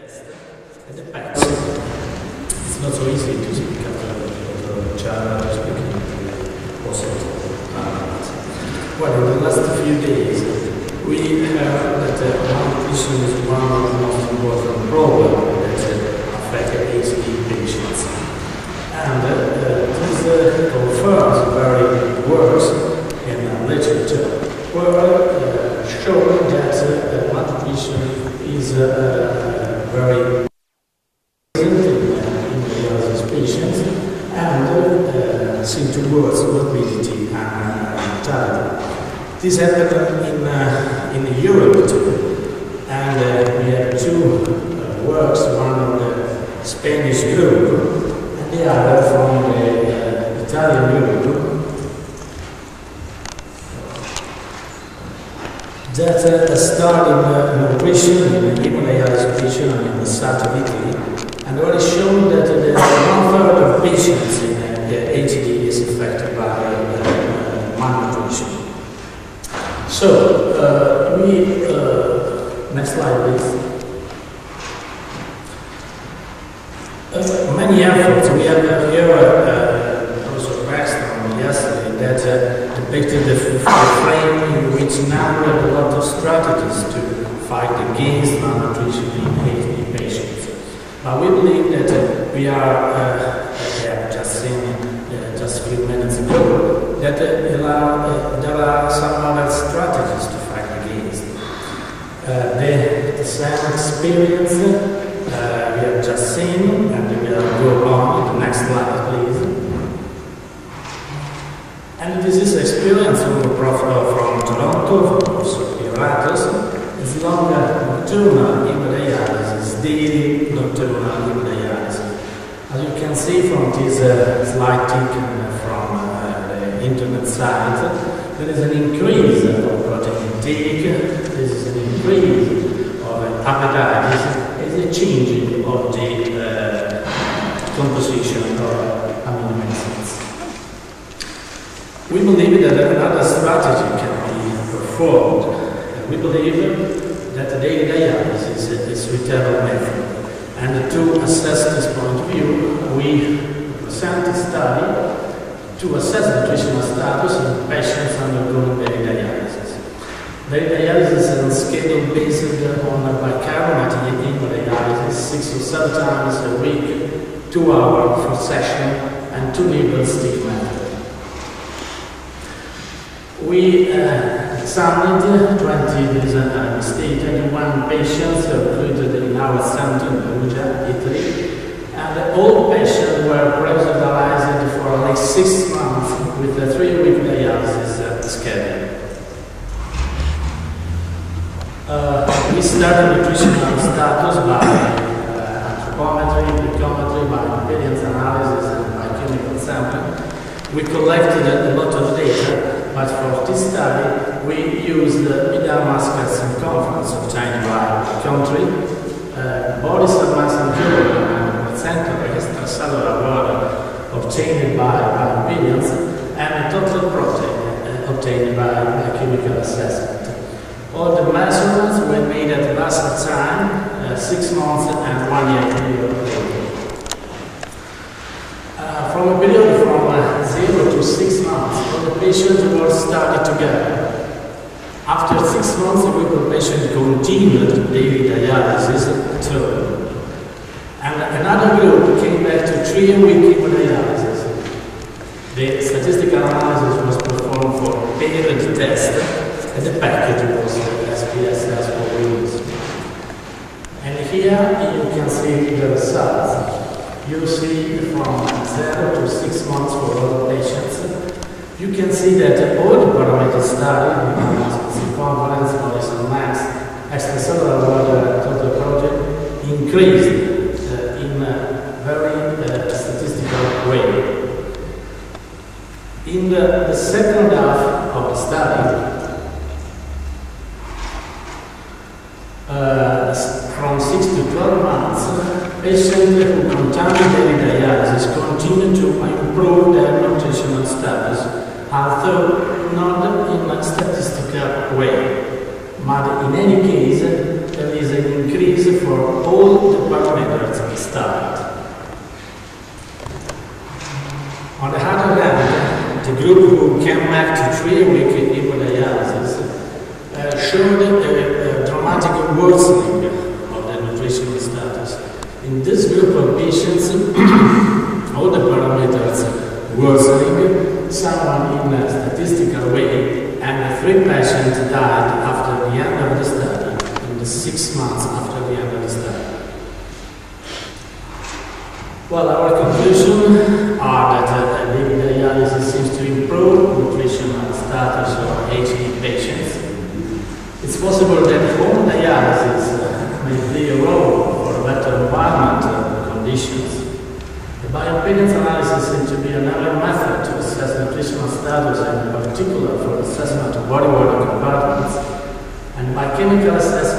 at the back. It's not so easy to speak after the child speaking also. Well, in the last few days, we heard that malnutrition is one of the most important problems that affect HD patients. And this confirms very works in literature, where showing that malnutrition is very present in dialysis patients and seem to worsen morbidity and mortality. This happened in Europe too, and we have two works, one on the Spanish group and the other from the Italian group, that studied nutrition in emodialisi patient in the south of Italy, and already shown that one-third of patients in HD is affected by malnutrition. So, next slide please. Many efforts, we have here also background yesterday that depicted the frame in which now we have a lot of strategies to fight against malnutrition in HD patients. But we believe that we are, just seen just a few minutes ago, that there are some other strategies to fight against. The same experience we have just seen, and we will go on to the next slide, please. And this is experience from Toronto, from also Iratus, is longer nocturnal hemodialysis, daily nocturnal hemodialysis. As you can see from this slide taken from the internet site, there is an increase of protein intake, there is an increase of hepatitis, is a change of the composition of amino acids. We believe that another strategy can be performed. We believe that daily dialysis is a suitable method. And to assess this point of view, we present a study to assess nutritional status in patients undergoing daily dialysis. Daily dialysis is a schedule based on bicarbonate hemodialysis 6 or 7 times a week, 2 hours for session, and 2 needle stick method. We examined 21 patients recruited in our center in Perugia, Italy, and all patients were dialyzed for at least 6 months with a 3-week dialysis schedule. We started nutritional status by anthropometry, glucometry, by impedance analysis, and by chemical sampling. We collected a lot of data, but for this study we used the medial muscular circumference obtained by country, body surface and placenta extracellular water obtained by impedance, and total protein obtained by chemical assessment. All the measurements were made at last time, 6 months and 1 year period. From a period from 0 to 6 months, all the patients were studied together. After 6 months, the group of patients continued daily dialysis alone. And another group came back to 3-week hemodialysis. The statistical analysis was performed for paired test, and the package was SPSS for weeks. And here you can see the results. You see from 0 to 6 months for all the patients. You can see that all the parameters studied, circumference, body mass, extracellular water, total protein, increased in a very statistical way. In the second half of the study, from 6 to 12 months, patients who continued daily dialysis continue to improve their nutritional status, although not in a statistical way. But in any case, there is an increase decrease for all the parameters studied. On the other hand, the group who came back to 3-week hemodialysis showed a dramatic worsening of the nutritional status. In this group of patients, all the parameters worsening, someone in a statistical way, and 3 patients died after the end of the study, in the 6 months after the end of the study. Well, our conclusions are that dialysis seems to improve nutritional status of HD patients. It's possible that home dialysis may play a role for better environmental conditions. The bioimpedance analysis seems to be another method to assess nutritional status, and in particular for assessment of body water compartments, and biochemical assessment